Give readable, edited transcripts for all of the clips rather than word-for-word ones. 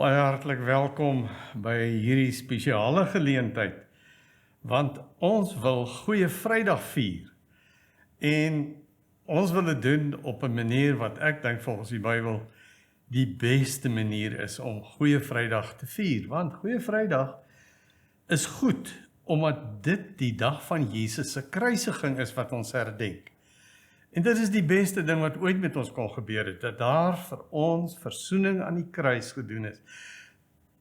Baie hartlik welkom by hierdie spesiale geleentheid, want ons wil Goeie Vrydag vier. En ons wil dit doen op 'n manier wat ek dink volgens die Bybel die beste manier is om Goeie Vrydag te vier. Want Goeie Vrydag is goed, omdat dit die dag van Jesus se kruisiging is wat ons herdenk. En dit is die beste ding wat ooit met ons kon gebeur het, dat daar vir ons versoening aan die kruis gedoen is,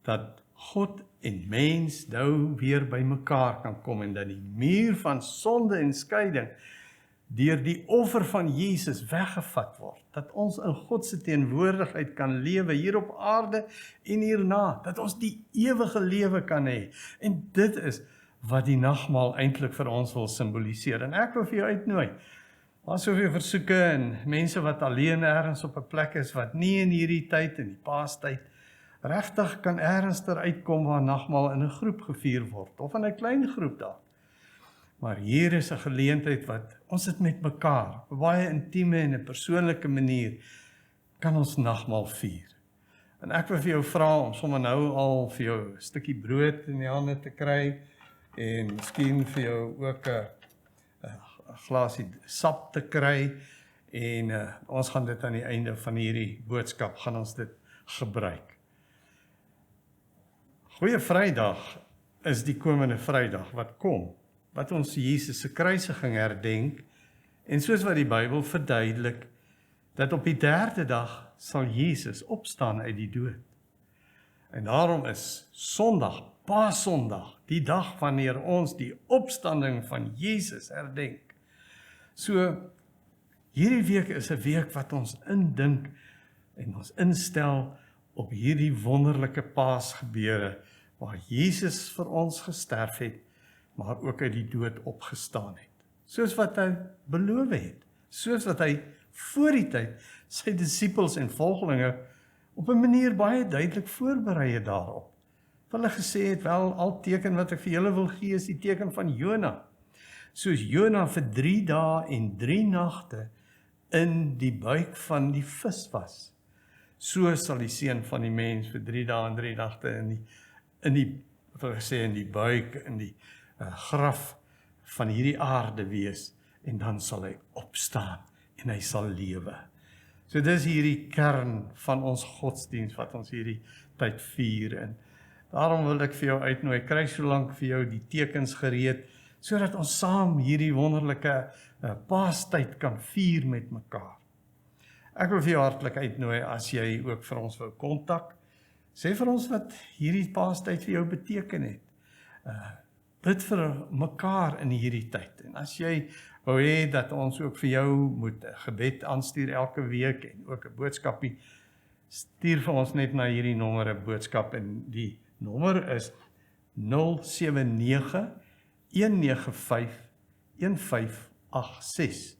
dat God en mens nou weer by mekaar kan kom, en dat die muur van sonde en skeiding deur die offer van Jesus weggevat word, dat ons in God se teenwoordigheid kan lewe hier op aarde en hierna, dat ons die ewige lewe kan hê. En dit is wat die nagmaal eintlik vir ons wil simboliseer. En ek wil vir jou uitnooi, daar is soveel versoeke en mense wat alleen ergens op 'n plek is, wat nie in hierdie tyd, in die Paastyd, regtig kan ergens uitkom waar nagmaal in 'n groep gevier word, of in 'n klein groep daar. Maar hier is 'n geleentheid wat ons dit met mekaar, op 'n baie intieme en 'n persoonlike manier, kan ons nagmaal vier. En ek wil vir jou vra om sommer nou al vir jou 'n stukkie brood in die hande te kry, en miskien vir jou ook 'n glasie sap te kry, en ons gaan dit aan die einde van hierdie boodskap, gaan ons dit gebruik. Goeie Vrydag is die komende Vrydag wat kom, wat ons Jesus se kruisiging herdenk, en soos wat die Bybel verduidelik, dat op die 3de dag sal Jesus opstaan uit die dood. En daarom is Sondag, Paasondag, die dag wanneer ons die opstanding van Jesus herdenk. So, hierdie week is 'n week wat ons indink en ons instel op hierdie wonderlike Paasgebeure, waar Jesus vir ons gesterf het, maar ook uit die dood opgestaan het. Soos wat hy beloof het, soos wat hy voor die tyd sy disippels en volgelinge op 'n manier baie duidelik voorberei het daarop. Hulle gesê het, wel, al teken wat ek vir julle wil gee is die teken van Jona. Soos Jona vir 3 dae en 3 nagte in die buik van die vis was, so sal die seun van die mens vir 3 dae en 3 nagte in die buik, in die graf van hierdie aarde wees, en dan sal hy opstaan en hy sal lewe. So dis hierdie kern van ons godsdienst wat ons hierdie tyd vier, en daarom wil ek vir jou uitnooi, kry so lank vir jou die tekens gereed, sodat ons saam hierdie wonderlike Paastyd kan vier met mekaar. Ek wil vir jou hartlik uitnooi, as jy ook vir ons wil kontak, sê vir ons wat hierdie Paastyd vir jou beteken het. Bid vir mekaar in hierdie tyd. En as jy wou hê dat ons ook vir jou moet gebed aanstuur elke week, en ook 'n boodskapie, stuur vir ons net na hierdie nommer 'n boodskap, en die nommer is 079-195-1586.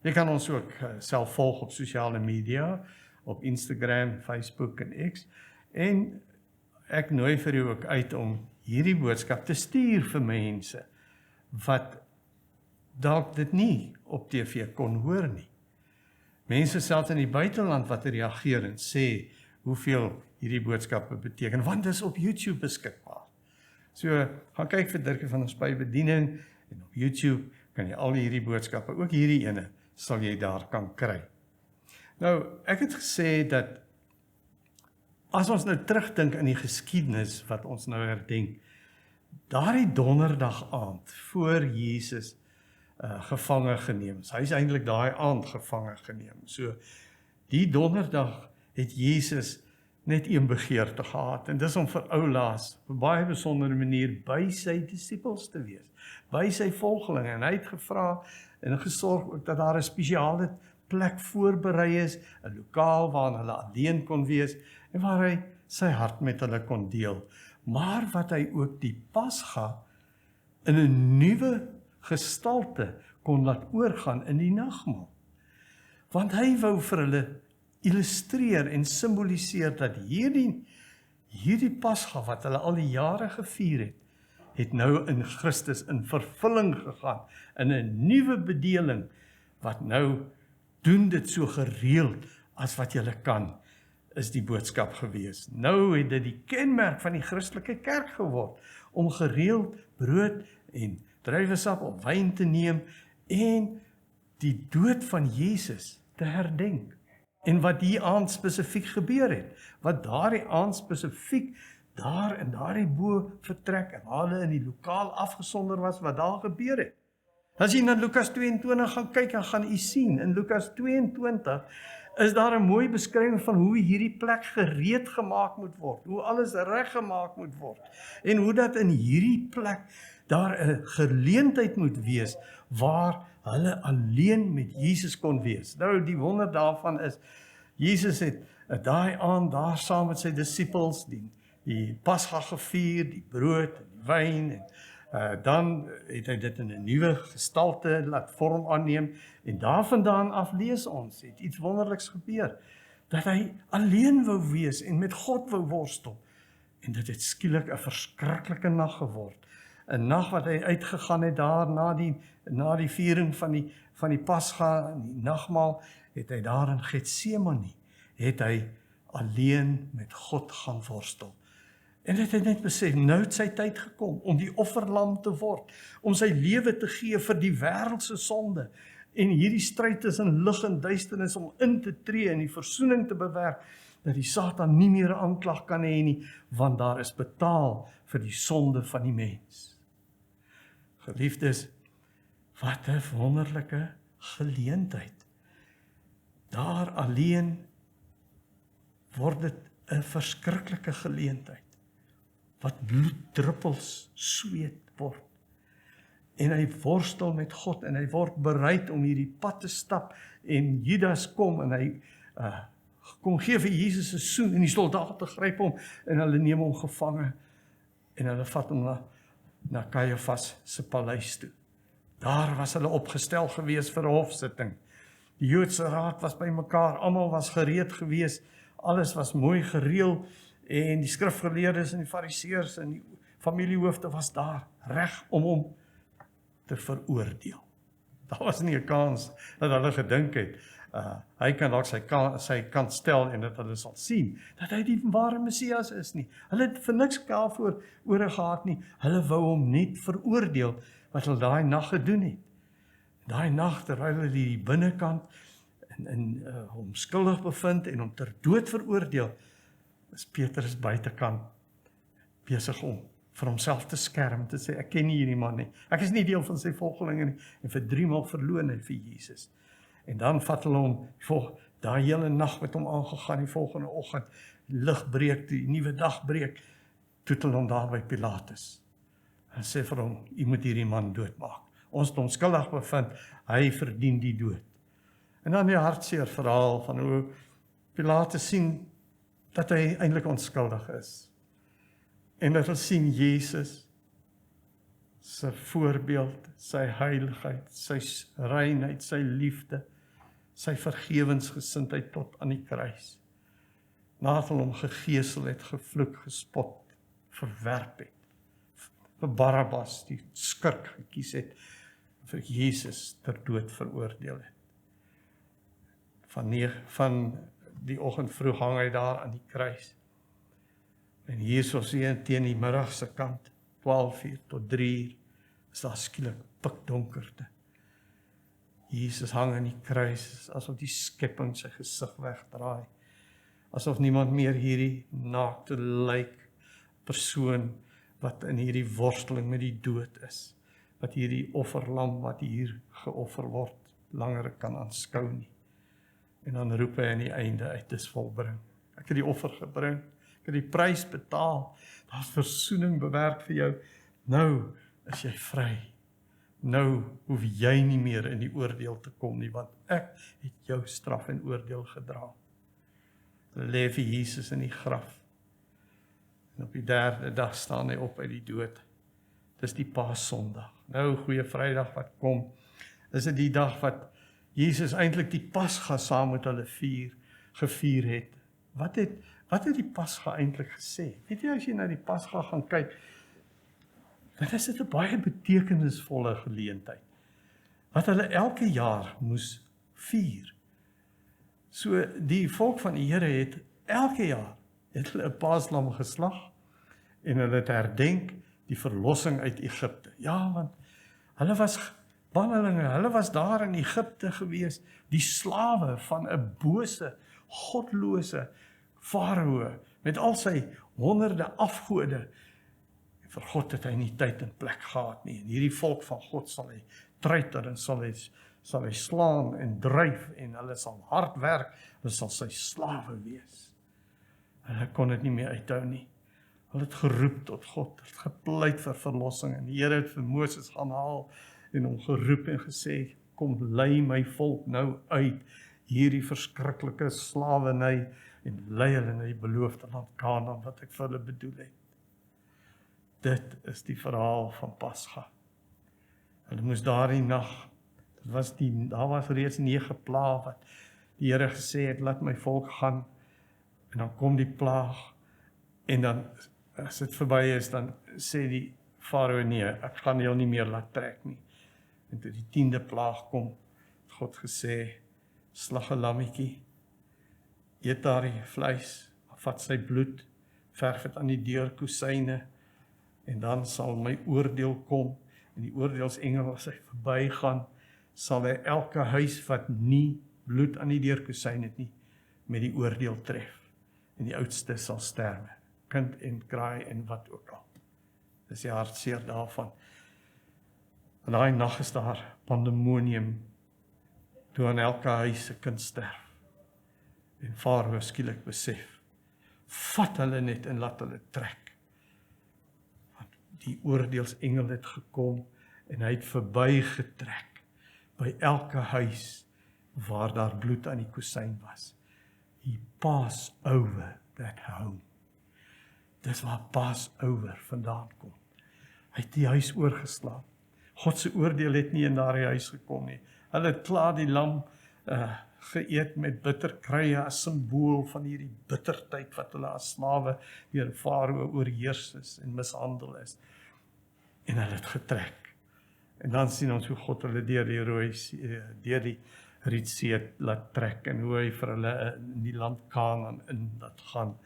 Jy kan ons ook self volg op sosiale media, op Instagram, Facebook en X, en ek nooi vir jou ook uit om hierdie boodskap te stuur vir mense, wat dalk dit nie op TV kon hoor nie. Mense selfs in die buiteland wat reageer en sê hoeveel hierdie boodskappe beteken, want dit is op YouTube beskikbaar. So, gaan kyk vir Dirkie van der Spy bediening, en op YouTube kan jy al hierdie boodskappe, ook hierdie ene, sal jy daar kan kry. Nou, ek het gesê dat, as ons nou terugdink in die geskiedenis wat ons nou herdenk, daardie donderdag aand, voor Jesus gevange geneem is, hy is eintlik daai aand gevange geneem, so, die donderdag het Jesus net een begeerte gehad, en dis om vir oulaas, op 'n baie besondere manier, by sy disippels te wees, by sy volgelinge, en hy het gevra, en gesorg ook dat daar 'n spesiale plek voorberei is, 'n lokaal waarin hulle alleen kon wees, en waar hy sy hart met hulle kon deel, maar wat hy ook die Pasga in 'n nuwe gestalte kon laat oorgaan in die nagmaal. Want hy wou vir hulle illustreer en simboliseer dat hierdie Pasga wat hulle al die jare gevier het nou in Christus in vervulling gegaan, in 'n nuwe bedeling, wat nou doen dit so gereeld as wat julle kan, is die boodskap gewees. Nou het dit die kenmerk van die Christelike kerk geword, om gereeld brood en druiwesap of wyn te neem en die dood van Jesus te herdenk. En wat die aand spesifiek gebeur het, wat daardie aand spesifiek daar in daardie bo vertrek en hulle in die lokaal afgesonder was, wat daar gebeur het. As jy na Lukas 22 gaan kyk, dan gaan jy sien, in Lukas 22 is daar 'n mooi beskrywing van hoe hierdie plek gereed gemaak moet word, hoe alles reggemaak moet word, en hoe dat in hierdie plek daar 'n geleentheid moet wees, waar hulle alleen met Jesus kon wees. Nou, die wonder daarvan is, Jesus het daai aand daar saam met sy disippels die Pasga gevier, die brood en die wyn, en dan het hy dit in 'n nuwe gestalte laat vorm aanneem, en daarvandaan af lees ons, het iets wonderliks gebeur, dat hy alleen wou wees en met God wou worstel, en dit het skielik 'n verskriklike nag geword, 'n nag wat hy uitgegaan het daar na die viering van die Pasga, en die nagmaal, het hy daar in Getsemane, het hy alleen met God gaan worstel. En het hy net besef, nou het sy tyd gekom om die offerlam te word, om sy lewe te gee vir die wêreldse sonde, en hierdie stryd tussen lig en duisternis om in te tree en die versoening te bewerk, dat die Satan nie meer 'n aanklag kan hê nie, want daar is betaal vir die sonde van die mens. Geliefdes, wat 'n wonderlike geleentheid. Daar alleen word dit 'n verskriklike geleentheid, wat bloeddruppels sweet word. En hy worstel met God, en hy word bereid om hierdie pad te stap, en Judas kom, en hy kom gee vir Jesus 'n soen, en die soldate gryp hom, en hulle neem hom gevange, en hulle vat hom na Kajafas se paleis toe. Daar was hulle opgestel gewees vir 'n hofsitting. Die Joodse raad was bymekaar, almal was gereed gewees, alles was mooi gereël, en die skrifgeleerdes en die fariseërs en die familiehoofde was daar, reg om hom te veroordeel. Daar was nie 'n kans dat hulle gedink het, hy kan dalk sy kant stel, en dat hulle sal sien, dat hy die ware Messias is nie. Hulle het vir niks daarvoor ore gehad nie, hulle wou hom net veroordeel, wat hulle daai nag gedoen het. Daai nag, terwyl hulle die binnekant hom skuldig bevind, en hom ter dood veroordeel, is Petrus buitekant besig om vir homself te skerm, te sê, ek ken nie hierdie man nie, ek is nie deel van sy volgelinge nie, en vir 3 maal verloon hy vir Jesus. En dan vat hulle hom, daai hele nag met hom aangegaan, die volgende oggend, lig breek, die nuwe dag breek, toe hulle hom daar by Pilatus, en sê vir hom, jy moet hierdie man doodmaak. Ons het hom skuldig bevind, hy verdien die dood. En dan die hartseer verhaal van hoe Pilatus sien dat hy eintlik onskuldig is. En dat hulle sien Jesus se voorbeeld, sy heiligheid, sy reinheid, sy liefde, sy vergewensgesindheid tot aan die kruis. Nadat hulle hom gegeesel het, gevloek, gespot, verwerp het, vir Barabbas, die skurk gekies het, vir Jesus ter dood veroordeel het. Van die oggend vroeg hang hy daar aan die kruis. En hier soos hier teen die middagse kant, 12:00 tot 3:00, is daar skielik pikdonkerte. Jesus hang aan die kruis, asof die skepping sy gesig wegdraai. Asof niemand meer hierdie naakte lijk persoon wat in hierdie worsteling met die dood is, wat hierdie offerlam wat hier geoffer word, langer kan aanskou nie. En dan roep hy aan die einde uit, dis volbring. Ek het die offer gebring, ek het die prys betaal, daar is versoening bewerk vir jou, nou is jy vry. Nou hoef jy nie meer in die oordeel te kom nie, want ek het jou straf en oordeel gedra. Lê vir Jesus in die graf. En op die 3de dag staan hy op uit die dood. Dis die Paasondag. Nou, Goeie Vrydag wat kom, is dit die dag wat Jesus eintlik die Pasga saam met hulle gevier het. Wat het die Pasga eintlik gesê? Weet jy, as jy na die Pasga gaan kyk, dan is dit 'n baie betekenisvolle geleentheid, wat hulle elke jaar moes vier. So, die volk van die Here het elke jaar het hulle 'n paaslam geslag en hulle het herdenk die verlossing uit Egipte. Ja, want hulle was bannelinge, hulle was daar in Egipte gewees, die slawe van 'n bose, godlose farao met al sy honderde afgode. Vir God het hy nie tyd en plek gehad nie. En hierdie volk van God sal hy treiter en sal hy slaan en dryf en hulle sal hard werk, hulle sal sy slawe wees. Hulle kon dit nie meer uithou nie. Hulle het geroep tot God, het gepleit vir verlossing en die Here het vir Moses gaan haal en hom geroep en gesê, kom lei my volk nou uit hierdie verskriklike slawerny en lei hulle na die beloofde land Kanaan wat ek vir hulle bedoel het. Dit is die verhaal van Pasga. Hulle moes daardie nag, daar was reeds 9 plaae wat die Here gesê het, laat my volk gaan, en dan kom die plaag, en dan, as dit verby is, dan sê die farao, nee, ek gaan jou nie meer laat trek nie. En toe die 10de plaag kom, het God gesê, slag 'n lammetjie, eet daardie vleis, vat sy bloed, verf dit aan die deurkusyne, en dan sal my oordeel kom, en die oordeelsengel as hy verbygaan, sal hy elke huis wat nie bloed aan die deurkusyn het nie, met die oordeel tref. En die oudste sal sterwe, kind en kraai en wat ook al. Dis die hartseer daarvan. En daai nag is daar pandemonium, toe aan elke huis 'n kind sterf. En farao skielik besef, vat hulle net en laat hulle trek. Want die oordeelsengel het gekom en hy het verbygetrek by elke huis waar daar bloed aan die kusyn was. He pass over that home. Dis waar Passover vandaan kom. Hy het die huis oorgeslaan. God se oordeel het nie in daardie huis gekom nie. Hulle het klaar die lam geëet met bitterkruie as simbool van hierdie bittertyd wat hulle as slawe deur farao oorheers is en mishandel is. En hulle het getrek. En dan sien ons hoe God hulle deur die Rietsee laat trek en hoe hy vir hulle in die land Kanaan in laat gaan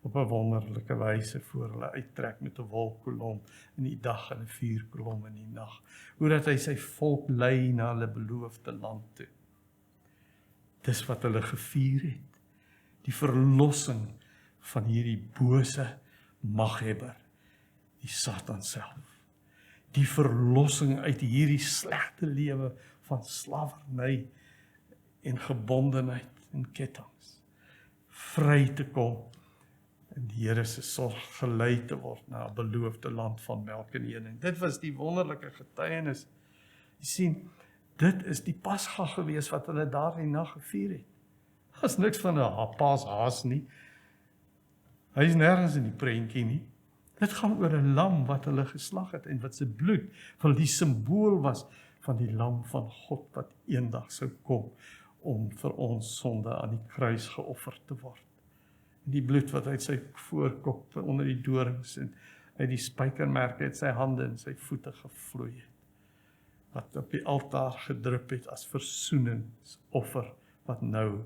op 'n wonderlike wyse voor hulle uittrek met 'n wolkkolom in die dag en 'n vuurkolom in die nag. Hoe dat hy sy volk lei na hulle beloofde land toe. Dis wat hulle gevier het. Die verlossing van hierdie bose maghebber, die Satan self. Die verlossing uit hierdie slegte lewe van slawerny en gebondenheid en kettinge. Vry te kom en die Here se sorg gelei te word na 'n beloofde land van melk en honing. Dit was die wonderlike getuienis. Jy sien, dit is die Pasga gewees wat hulle daardie nag gevier het. Daar's niks van 'n Pashaas nie. Hy is nêrens in die prentjie nie. Dit gaan oor 'n lam wat hulle geslag het en wat se bloed van die simbool was van die lam van God wat eendag sou kom om vir ons sonde aan die kruis geoffer te word. En die bloed wat uit sy voorkop onder die dorings en uit die spykermerke uit sy hande en sy voete gevloei het. Wat op die altaar gedrup het as versoeningsoffer wat nou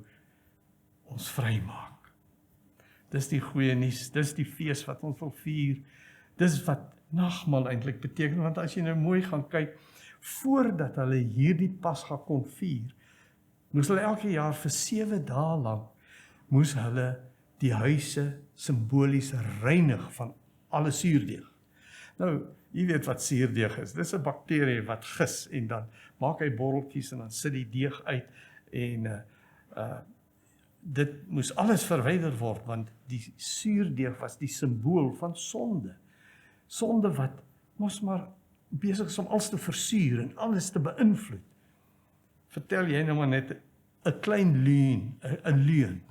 ons vrymaak. Dis die goeie nuus, dis die fees wat ons wil vier. Dis wat nagmaal eintlik beteken, want as jy nou mooi gaan kyk, voordat hulle hierdie Pasga kon vier, moes hulle elke jaar vir 7 dae lank, moes hulle die huise simbolies reinig van alle suurdeeg. Nou, jy weet wat suurdeeg is. Dis 'n bakterie wat gis en dan maak hy borreltjies en dan sit die deeg uit en dit moes alles verwyder word want die suurdeeg was die simbool van sonde. Sonde wat mos maar besig is om alles te versuur en alles te beïnvloed. Vertel jy nou maar net 'n klein leuen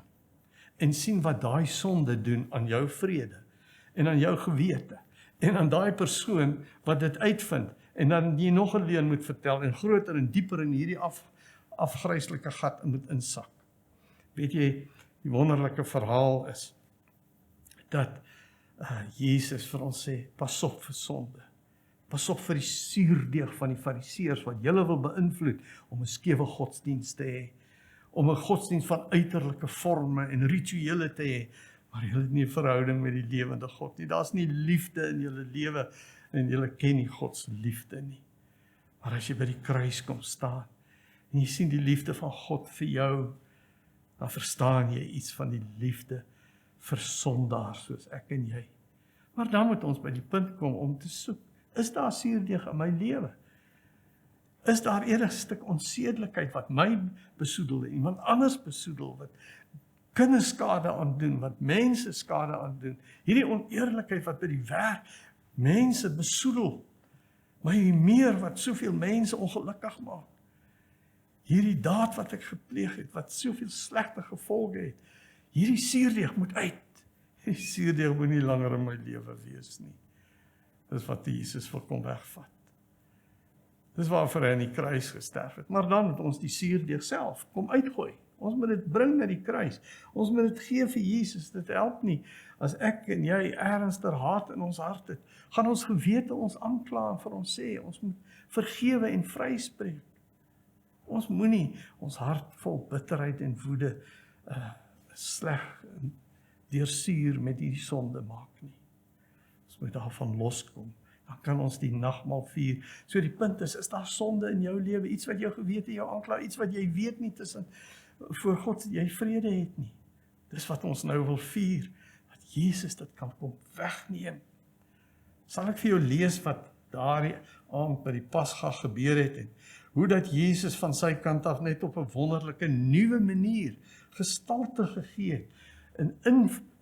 en sien wat daai sonde doen aan jou vrede en aan jou gewete en aan daai persoon wat dit uitvind en dan jy nog 'n leuen moet vertel en groter en dieper in hierdie afgryslike gat moet insak. Weet jy, die wonderlike verhaal is dat Jesus vir ons sê, pas op vir sonde. Pas op vir die suurdeeg van die fariseërs wat julle wil beïnvloed om 'n skewe godsdienst te hê, om 'n godsdienst van uiterlike forme en rituele te hê, maar julle het nie 'n verhouding met die lewende God nie. Daar's nie liefde in julle lewe en julle ken nie God se liefde nie. Maar as jy by die kruis kom staan en jy sien die liefde van God vir jou, dan verstaan jy iets van die liefde vir sondaars soos ek en jy. Maar dan moet ons by die punt kom om te soek, is daar suurdeeg in my lewe? Is daar enig stuk onsedelikheid wat my besoedel en iemand anders besoedel, wat kinders skade aandoen, wat mense skade aandoen, hierdie oneerlikheid wat by die werk mense besoedel, maar meer wat soveel mense ongelukkig maak, hierdie daad wat ek gepleeg het, wat soveel slegte gevolge het, hierdie suurdeeg moet uit, hierdie suurdeeg moet nie langer in my lewe wees nie. Dis wat Jesus wil kom wegvat. Dis waarvoor hy aan die kruis gesterf het. Maar dan moet ons die suurdeeg self kom uitgooi. Ons moet dit bring na die kruis. Ons moet dit gee vir Jesus. Dit help nie. As ek en jy ernstig haat in ons hart het, gaan ons gewete ons aankla en vir ons sê, ons moet vergewe en vryspreek. Ons moenie ons hart vol bitterheid en woede sleg deursuur met hierdie sonde maak nie. Ons moet daarvan loskom. Dan kan ons die nagmaal vier. So die punt is daar sonde in jou lewe, iets wat jou gewete jou aankla, iets wat jy weet nie tussen voor God jy vrede het nie. Dis wat ons nou wil vier, dat Jesus dit kan kom wegneem. Sal ek vir jou lees wat daardie aand by die Pasga gebeur het en hoe dat Jesus van sy kant af net op 'n wonderlike nuwe manier gestalte gegee het en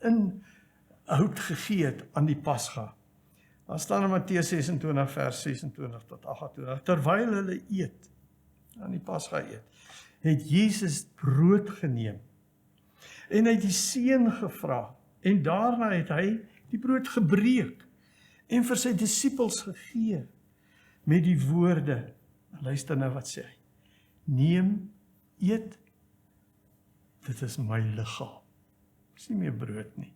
inhoud gegee het aan die Pasga. Daar staan in Matteus 26 vers 26 tot 28, terwyl hulle eet, aan die Pasga eet, het Jesus brood geneem en hy het die seën gevra en daarna het hy die brood gebreek en vir sy disippels gegee met die woorde, luister nou wat sê hy, neem, eet, dit is my liggaam. Dit is nie meer brood nie.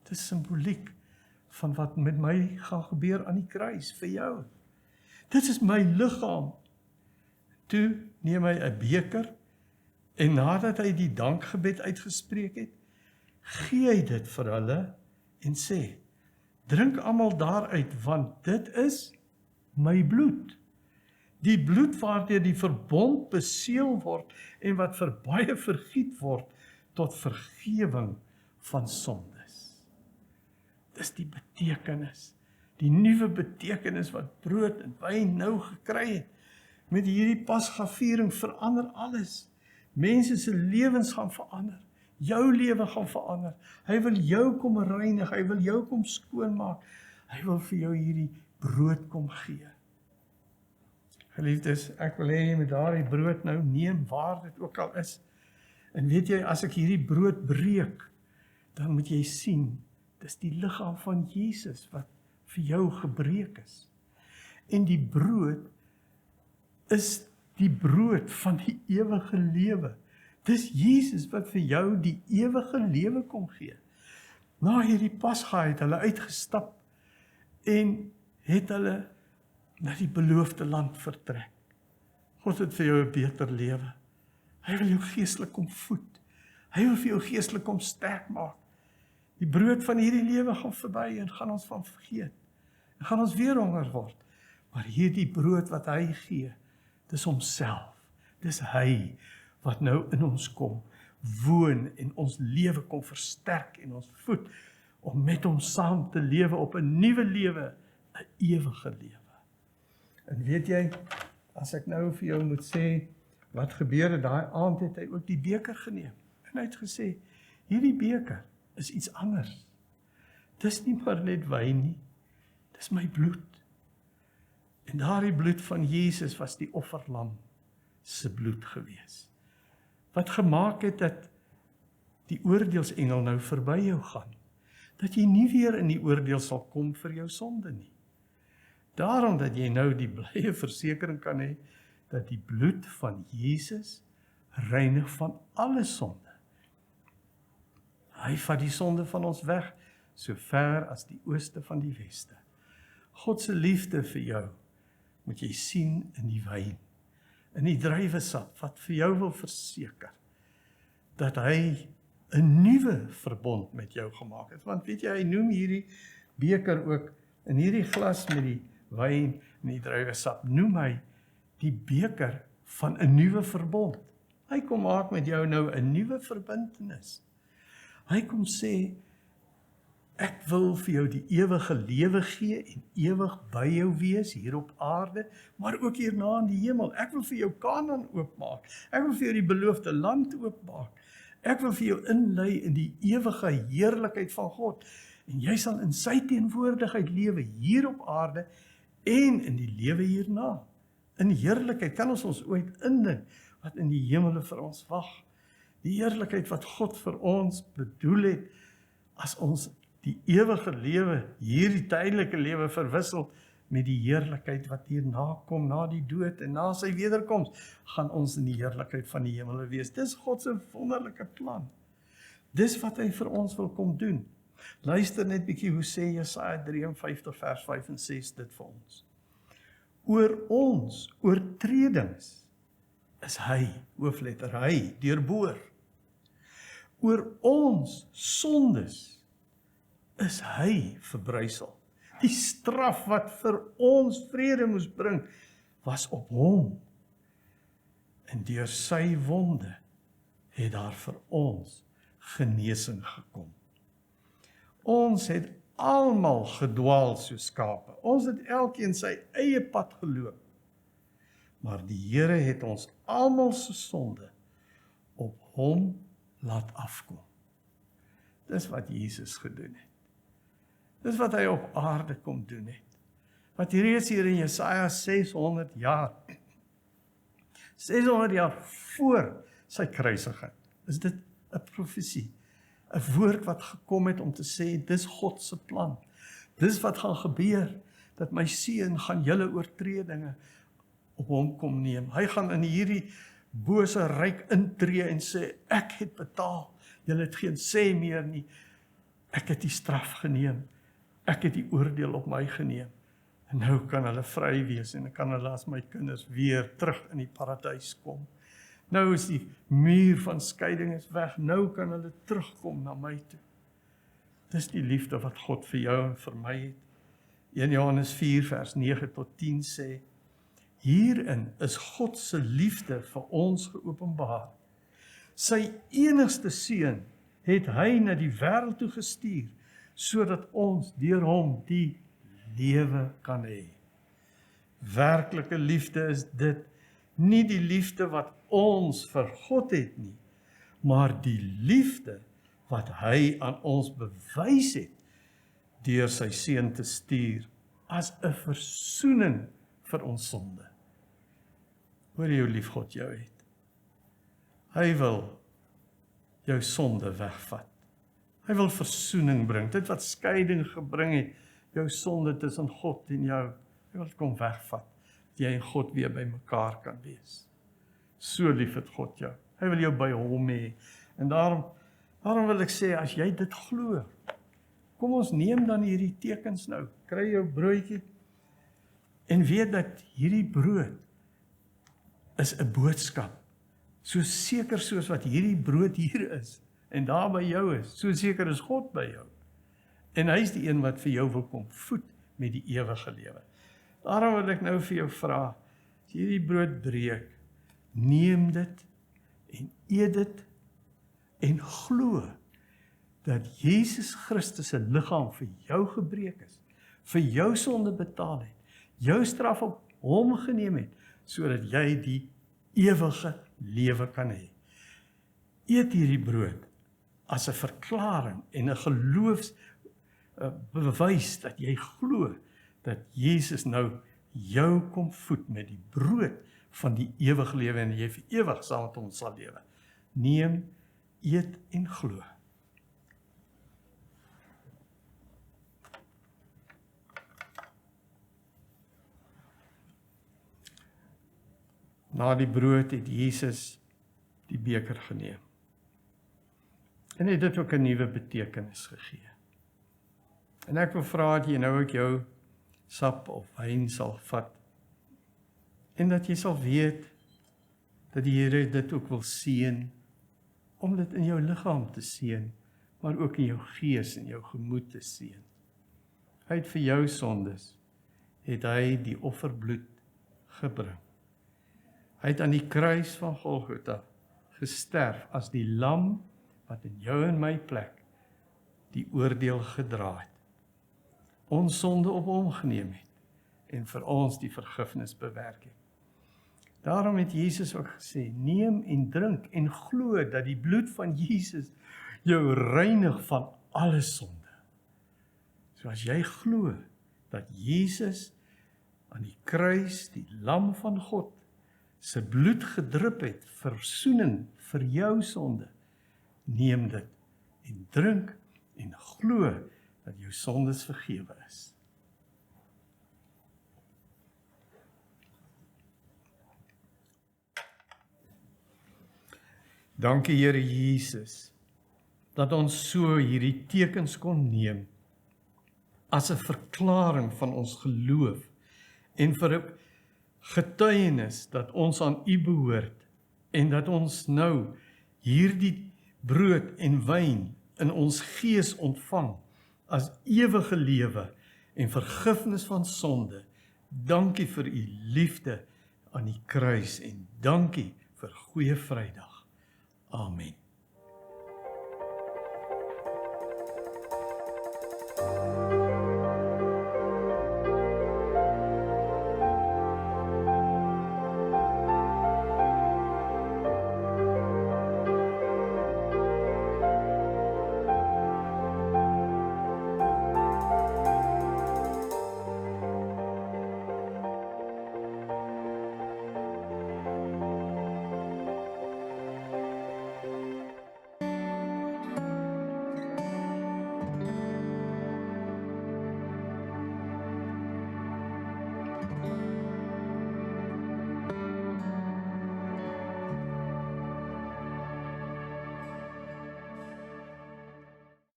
Dit is simboliek van wat met my gaan gebeur aan die kruis vir jou. Dit is my liggaam. Toe neem hy 'n beker en nadat hy die dankgebed uitgespreek het, gee hy dit vir hulle en sê, drink almal daaruit, want dit is my bloed. Die bloed waardeur die verbond beseël word en wat vir baie vergiet word tot vergewing van sondes. Dis die betekenis, die nuwe betekenis wat brood en wyn nou gekry het. Met hierdie Pasga-viering verander alles. Mense se lewens gaan verander. Jou lewe gaan verander. Hy wil jou kom reinig, hy wil jou kom skoonmaak. Hy wil vir jou hierdie brood kom gee. Geliefdes, ek wil hê jy moet daardie brood nou neem waar dit ook al is. En weet jy, as ek hierdie brood breek, dan moet jy sien, dis die liggaam van Jesus wat vir jou gebreek is. En die brood is die brood van die ewige lewe. Dis Jesus wat vir jou die ewige lewe kom gee. Na hierdie Pasga het hulle uitgestap en het hulle na die beloofde land vertrek. God het vir jou 'n beter lewe. Hy wil jou geestelik kom voed. Hy wil vir jou geestelik kom sterk maak. Die brood van hierdie lewe gaan verby en gaan ons van vergeet. En gaan ons weer honger word. Maar hierdie brood wat hy gee, dis homself. Dis hy wat nou in ons kom, woon en ons lewe kom versterk en ons voed, om met hom saam te lewe op 'n nuwe lewe, 'n ewige lewe. En weet jy, as ek nou vir jou moet sê, wat gebeur het, daai aand het hy ook die beker geneem. En hy het gesê, hierdie beker is iets anders. Dis nie maar net wyn nie, dis my bloed. En daardie bloed van Jesus was die offerlam se bloed gewees. Wat gemaak het dat die oordeelsengel nou verby jou gaan. Dat jy nie weer in die oordeel sal kom vir jou sonde nie. Daarom dat jy nou die blye versekering kan hê, dat die bloed van Jesus reinig van alle sonde. Hy vat die sonde van ons weg, so ver as die ooste van die weste. God se liefde vir jou, moet jy sien in die wyn, in die druiwesap, wat vir jou wil verseker, dat hy 'n nuwe verbond met jou gemaak het. Want weet jy, hy noem hierdie beker ook, in hierdie glas met die wyn en die druiwesap, noem hy die beker van 'n nuwe verbond. Hy kom maak met jou nou 'n nuwe verbintenis. Hy kom sê, ek wil vir jou die ewige lewe gee en ewig by jou wees hier op aarde, maar ook hierna in die hemel. Ek wil vir jou Kanaan oopmaak. Ek wil vir jou die beloofde land oopmaak. Ek wil vir jou inlei in die ewige heerlikheid van God. En jy sal in sy teenwoordigheid lewe hier op aarde en in die lewe hierna. In heerlikheid kan ons ooit indink wat in die hemele vir ons wag. Die heerlikheid wat God vir ons bedoel het as ons die ewige lewe, hierdie tydelike lewe verwissel met die heerlikheid wat hierna kom, na die dood en na sy wederkoms, gaan ons in die heerlikheid van die hemele wees. Dis God se wonderlike plan. Dis wat hy vir ons wil kom doen. Luister net bietjie hoe sê Jesaja 53 vers 5 en 6 dit vir ons. Oor ons oortredings is hy, hoofletter hy, deurboor. Oor ons sondes is hy verbrysel. Die straf wat vir ons vrede moes bring, was op hom. En deur sy wonde het daar vir ons genesing gekom. Ons het almal gedwaal soos skape. Ons het elkeen sy eie pad geloop. Maar die Here het ons almal se sonde op hom laat afkom. Dis wat Jesus gedoen het. Dis wat hy op aarde kom doen het. Wat reeds hier in Jesaja 600 jaar voor sy kruisiging, is dit 'n profesie. 'n woord wat gekom het om te sê, dis God se plan. Dis wat gaan gebeur, dat my seun gaan julle oortredinge op hom kom neem. Hy gaan in hierdie bose ryk intree en sê, ek het betaal. Julle het geen sê meer nie. Ek het die straf geneem. Ek het die oordeel op my geneem. En nou kan hulle vry wees en ek kan hulle as my kinders weer terug in die paradys kom. Nou is die muur van skeiding is weg. Nou kan hulle terugkom na my toe. Dis die liefde wat God vir jou en vir my het. 1 Johannes 4 vers 9 tot 10 sê, hierin is God se liefde vir ons geopenbaar. Sy enigste seun het hy na die wêreld toe gestuur, sodat ons deur hom die lewe kan hê. Werklike liefde is dit, nie die liefde wat ons vir God het nie, maar die liefde wat hy aan ons bewys het, deur sy seun te stuur, as 'n versoening vir ons sonde. Hoor jy hoe lief God jou het? Hy wil jou sonde wegvat. Hy wil versoening bring, dit wat skeiding gebring het, jou sonde tussen God en jou, hy wil dit kom wegvat, dat jy en God weer by mekaar kan wees. So lief het God jou, hy wil jou by hom hê, en daarom wil ek sê, as jy dit glo, kom ons neem dan hierdie tekens nou, kry jou broodjie, en weet dat hierdie brood is 'n boodskap, so seker soos wat hierdie brood hier is, en daar by jou is, so seker is God by jou. En hy is die een wat vir jou wil kom voed met die ewige lewe. Daarom wil ek nou vir jou vra, as jy hierdie brood breek, neem dit en eet dit en glo dat Jesus Christus se liggaam vir jou gebreek is, vir jou sonde betaal het, jou straf op hom geneem het, sodat jy die ewige lewe kan hê. Eet hierdie brood as 'n verklaring en 'n geloofsbewys dat jy glo dat Jesus nou jou kom voed met die brood van die ewige lewe en jy vir ewig saam met hom sal lewe. Neem, eet en glo. Na die brood het Jesus die beker geneem. En het dit ook 'n nuwe betekenis gegee. En ek wil vra dat jy nou ook jou sap of wyn sal vat. En dat jy sal weet dat die Here dit ook wil seën om dit in jou liggaam te seën, maar ook in jou gees en jou gemoed te seën. Hy het vir jou sondes, het hy die offerbloed gebring. Hy het aan die kruis van Golgotha gesterf as die lam wat in jou en my plek die oordeel gedra het. Ons sonde op hom geneem het en vir ons die vergifnis bewerk het. Daarom het Jesus ook gesê, neem en drink en glo dat die bloed van Jesus jou reinig van alle sonde. So as jy glo dat Jesus aan die kruis, die lam van God, sy bloed gedrup het, versoening vir jou sonde, neem dit en drink en glo dat jou sondes vergewe is. Dankie Here Jesus, dat ons so hierdie tekens kon neem as 'n verklaring van ons geloof en vir 'n getuienis dat ons aan U behoort en dat ons nou hierdie brood en wyn in ons gees ontvang as ewige lewe en vergifnis van sonde. Dankie vir U liefde aan die kruis en dankie vir Goeie Vrydag. Amen.